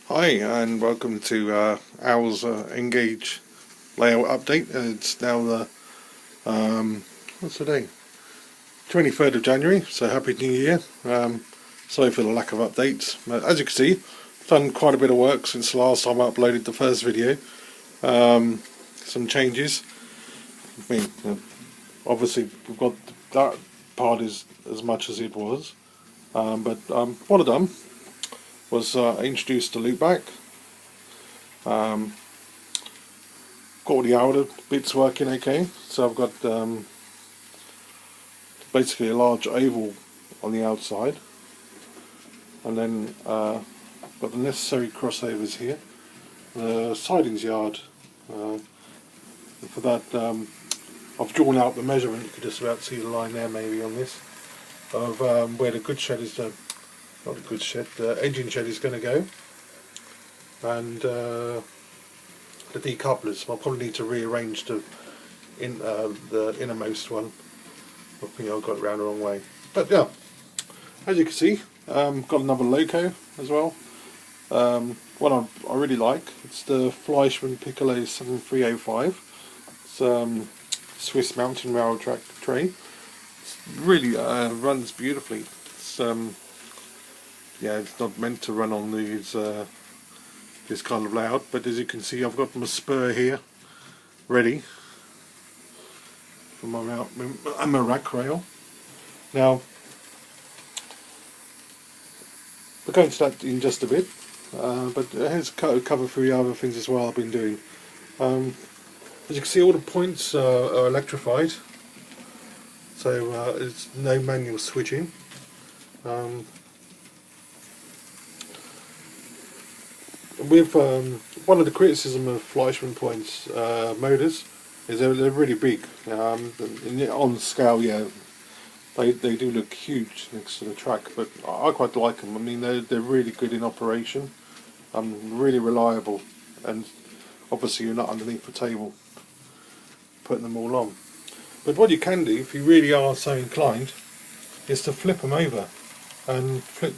Hi and welcome to Owl's Engage layout update. It's now the what's the day? 23rd of January. So happy New Year. Sorry for the lack of updates. As you can see, I've done quite a bit of work since the last time I uploaded the first video. Some changes. I mean, obviously we've got that part is as much as it was, but what I've done was I introduced the loopback. Got all the outer bits working okay, so I've got basically a large oval on the outside, and then got the necessary crossovers here. The sidings yard, for that I've drawn out the measurement. You could just about see the line there maybe on this of where the goods shed is, not the goods shed, the engine shed is going to go, and the decouplers. I'll probably need to rearrange the innermost one. I think I got it round the wrong way. But yeah, as you can see, got another loco as well. One I really like. It's the Fleischmann Piccolo 7305. It's Swiss mountain rail track tray. It's really runs beautifully. It's yeah, it's not meant to run on these this kind of layout, but as you can see, I've got my spur here ready for my rack rail. Now we'll go into that in just a bit, but here's a cover through the other things as well I've been doing. As you can see, all the points are electrified, so there's no manual switching. With one of the criticism of Fleischmann points motors is they're really big. On scale, yeah, they do look huge next to the track, but I quite like them. I mean, they're really good in operation, really reliable, and obviously you're not underneath the table putting them all on. But what you can do, if you really are so inclined, is to flip them over and flip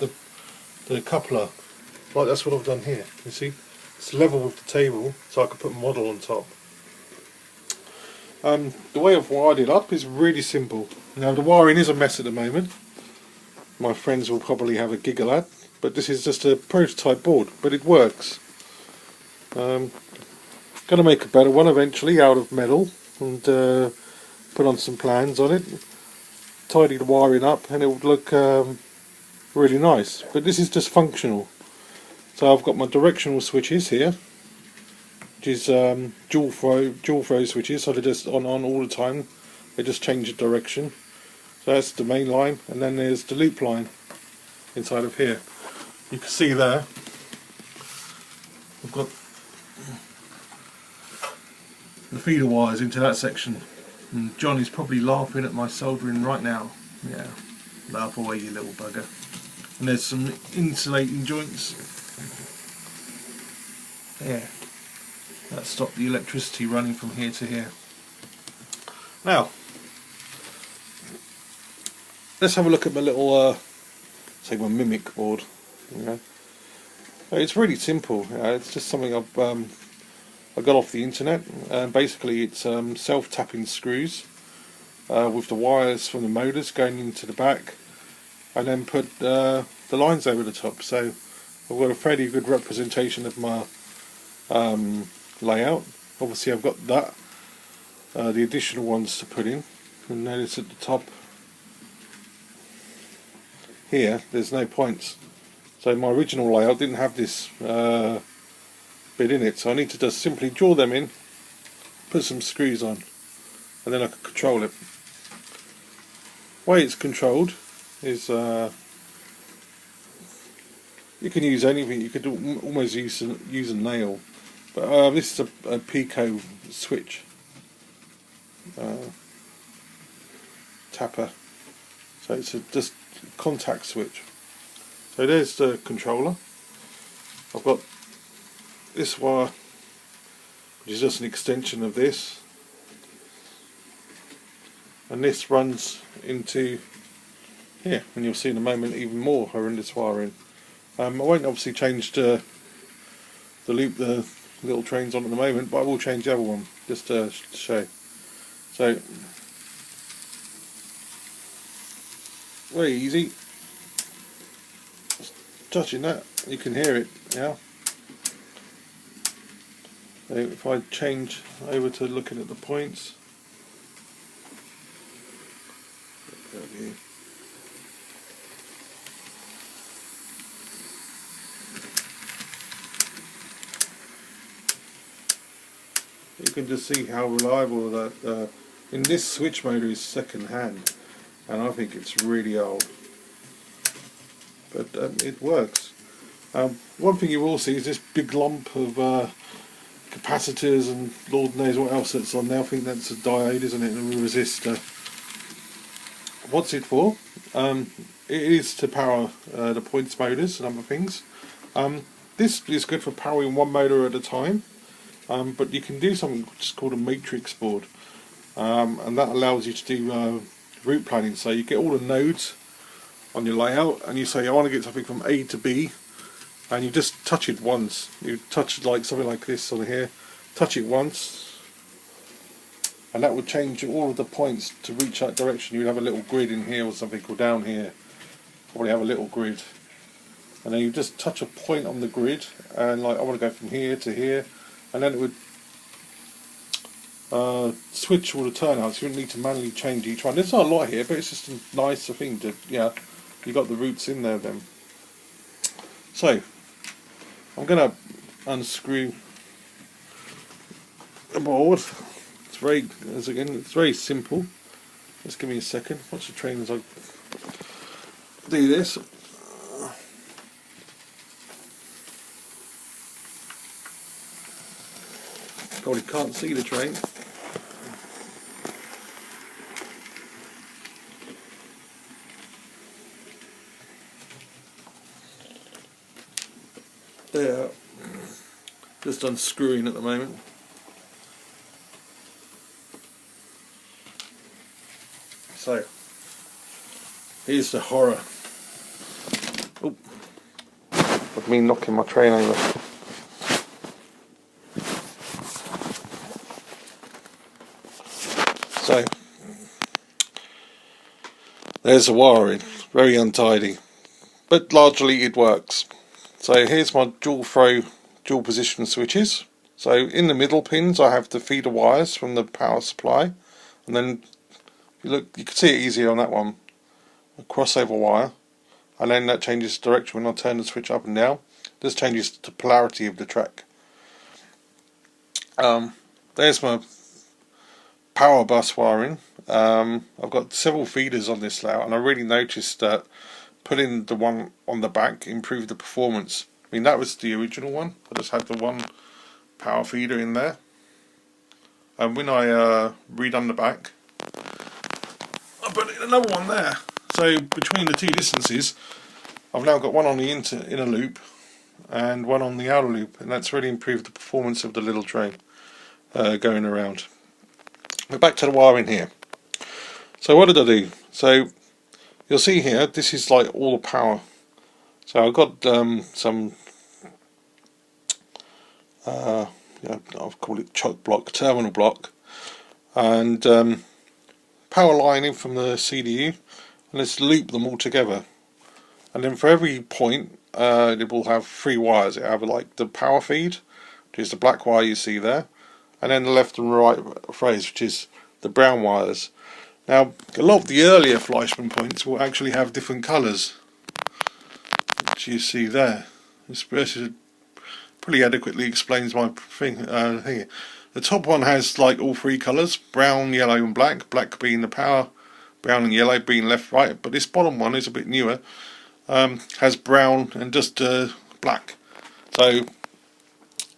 the coupler. Like that's what I've done here. You see, it's level with the table, so I can put a model on top. The way I've wired it up is really simple. Now the wiring is a mess at the moment. My friends will probably have a giggle at, but this is just a prototype board, but it works. Going to make a better one eventually out of metal and put on some plans on it. Tidy the wiring up, and it would look really nice. But this is just functional. So I've got my directional switches here, which is dual throw switches, so they're just on all the time. They just change the direction. So that's the main line, and then there's the loop line inside of here. You can see there I've got the feeder wires into that section. And John is probably laughing at my soldering right now. Yeah, laugh away, you little bugger. And there's some insulating joints. Yeah, that stopped the electricity running from here to here. Now, let's have a look at my little, say my Mimic board. Okay. It's really simple. It's just something I got off the internet. Basically, it's self-tapping screws with the wires from the motors going into the back, and then put the lines over the top. So I've got a fairly good representation of my layout. Obviously I've got that, the additional ones to put in, and notice at the top here there's no points, so my original layout didn't have this bit in it, so I need to just simply draw them in, put some screws on, and then I can control it. The way it's controlled is you can use anything. You could almost use a nail, but this is a Pico switch tapper, so it's just contact switch. So there's the controller. I've got this wire, which is just an extension of this, and this runs into here, and you'll see in a moment even more horrendous wiring. I won't obviously change the the loop the little train's on at the moment, but I will change the other one just to show. So very easy. Just touching that, you can hear it now. So if I change over to looking at the points, you can just see how reliable that in this switch motor is second hand, and I think it's really old, but it works. One thing you will see is this big lump of capacitors and Lord knows what else that's on there. I think that's a diode, isn't it, and a resistor. What's it for? It is to power the points motors and other things. This is good for powering one motor at a time, but you can do something which is called a matrix board, and that allows you to do route planning. So you get all the nodes on your layout and you say I want to get something from A to B, and you just touch it once. You touch like something like this on here, touch it once, and that would change all of the points to reach that direction. You'd have a little grid in here or something, or down here probably have a little grid, and then you just touch a point on the grid and like I want to go from here to here, and then it would switch all the turnouts. You wouldn't need to manually change each one. There's not a lot here, but it's just a nicer thing to, you got the routes in there then. So I'm going to unscrew the board. It's very simple. Just give me a second. Watch the train as I do this. Probably can't see the train. There, just unscrewing at the moment. So, here's the horror. Oh, with me knocking my train over. So, there's the wiring, very untidy, but largely it works. So here's my dual position switches. So in the middle pins I have the feeder wires from the power supply, and then if you look, you can see it easier on that one, a crossover wire, and then that changes direction when I turn the switch up and down. This changes the polarity of the track. There's my power bus wiring. I've got several feeders on this layout, and I really noticed that putting the one on the back improved the performance. I mean, that was the original one. I just had the one power feeder in there, and when I redone the back, I put another one there. So between the two distances, I've now got one on the inner loop and one on the outer loop, and that's really improved the performance of the little train going around. But back to the wiring here. So what did I do? So you'll see here, this is like all the power. So I've got some I'll call it choke block, terminal block, and power line in from the CDU, and let's loop them all together. And then for every point, it will have 3 wires. It will have like the power feed, which is the black wire you see there, and then the left and right phase, which is the brown wires. Now, a lot of the earlier Fleischmann points will actually have different colours, which you see there. This pretty adequately explains my thing. The top one has like all 3 colours: brown, yellow and black, black being the power, brown and yellow being left, right. But this bottom one is a bit newer, has brown and just black. So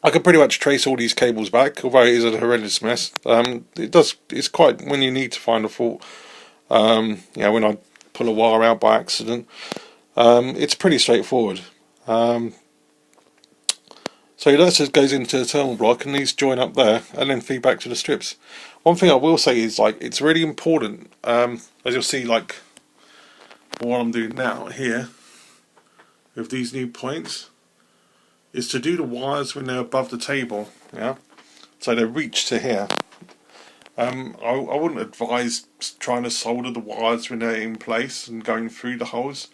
I can pretty much trace all these cables back, although it is a horrendous mess. It's quite, when you need to find a fault, when I pull a wire out by accident, it's pretty straightforward. So that just goes into the terminal block, and these join up there and then feed back to the strips. One thing I will say is, like, it's really important, as you'll see, like what I'm doing now here with these new points. is to do the wires when they're above the table. Yeah, so they reach to here. I wouldn't advise trying to solder the wires when they're in place and going through the holes.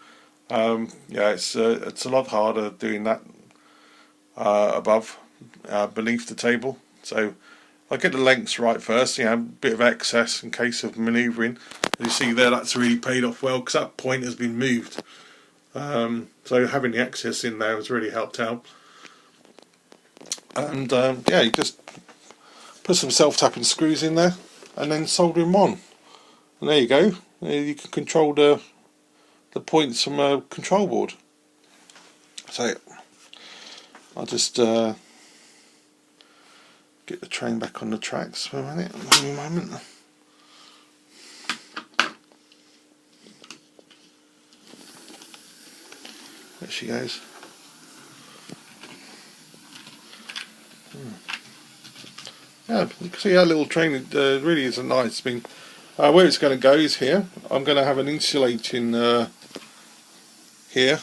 Yeah, it's a lot harder doing that above, beneath the table. So I get the lengths right first. You know, a bit of excess in case of manoeuvring. As you see there, that's really paid off well because that point has been moved. So having the excess in there has really helped out. And yeah, you just put some self-tapping screws in there and then solder them on. And there you go. You can control the points from a control board. So I'll just get the train back on the tracks for a minute. Give me a moment. There she goes. Yeah, you can see our little train really is a nice thing. Where it's going to go is here. I'm going to have an insulating here,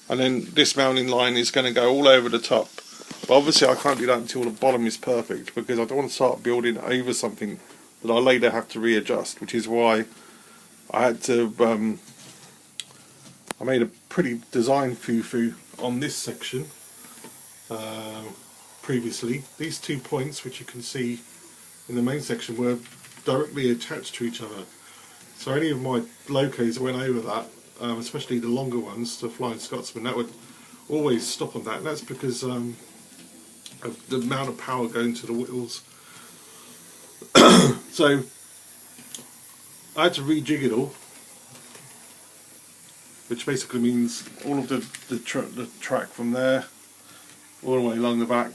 and then this mounting line is going to go all over the top. But obviously I can't do that until the bottom is perfect, because I don't want to start building over something that I later have to readjust, which is why I had to I made a pretty design foo-foo on this section previously. These 2 points, which you can see in the main section, were directly attached to each other. So any of my locos that went over that, especially the longer ones, the Flying Scotsman, that would always stop on that. And that's because of the amount of power going to the wheels. So I had to rejig it all, which basically means all of the track from there all the way along the back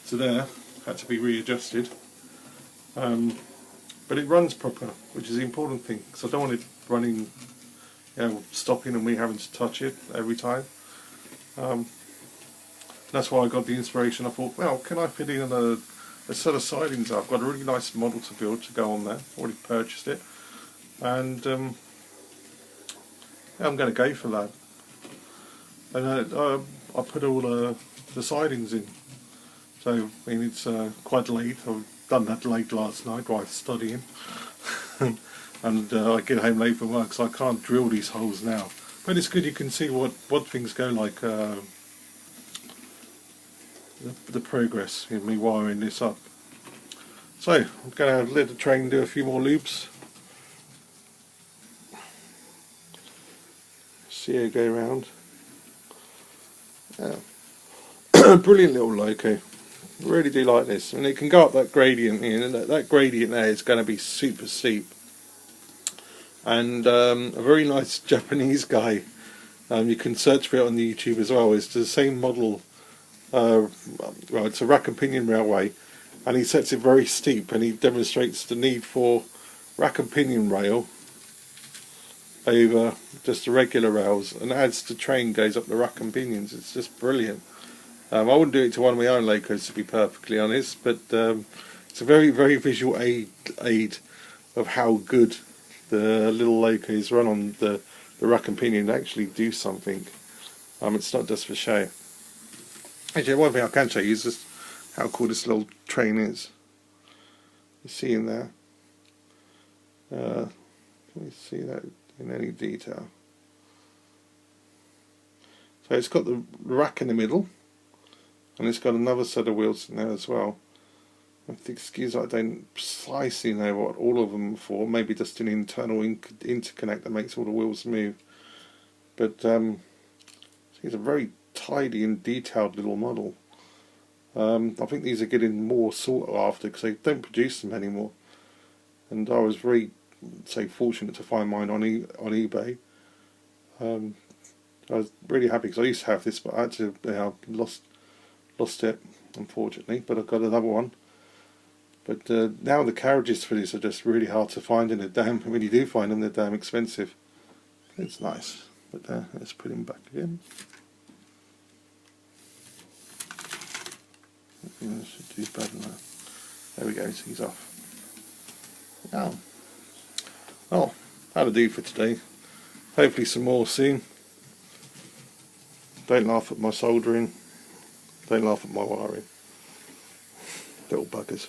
to there had to be readjusted. But it runs proper, which is the important thing, because I don't want it running, you know, stopping and me having to touch it every time. That's why I got the inspiration. I thought, well, can I fit in a set of sidings? I've got a really nice model to build to go on there. Already purchased it, and yeah, I'm going to go for that. And I put all the sidings in. So I mean, it's quite late. I've done that late last night while studying, and I get home late from work, so I can't drill these holes now. But it's good, you can see what things go like. The progress in me wiring this up. So I'm going to let the train do a few more loops. See how it go round. Yeah. Brilliant little loco. Really do like this, and it can go up that gradient here, and that gradient there is going to be super steep. And a very nice Japanese guy, you can search for it on the YouTube as well, it's the same model. Well, it's a rack and pinion railway, and he sets it very steep, and he demonstrates the need for rack and pinion rail over just the regular rails, and as the train goes up the rack and pinions, it's just brilliant. I wouldn't do it to one of my own locos, to be perfectly honest, but it's a very, very visual aid of how good the little locos run on the rack and pinion. They actually do something. It's not just for show. Actually, one thing I can show you is just how cool this little train is. You see in there? Can we see that in any detail? So it's got the rack in the middle, and it's got another set of wheels in there as well. Excuse me, I don't precisely know what all of them are for. Maybe just an internal interconnect that makes all the wheels move. But it's a very tidy and detailed little model. I think these are getting more sought after because they don't produce them anymore. And I was very, fortunate to find mine on eBay. I was really happy because I used to have this, but I had to lost it, unfortunately. But I've got another one. But now the carriages for this are just really hard to find, and when you do find them, they're damn expensive. It's nice, but let's put him back again. I should do better than that. There we go, so he's off. Now, that'll do for today. Hopefully some more soon. Don't laugh at my soldering. Don't laugh at my wiring. Little buggers.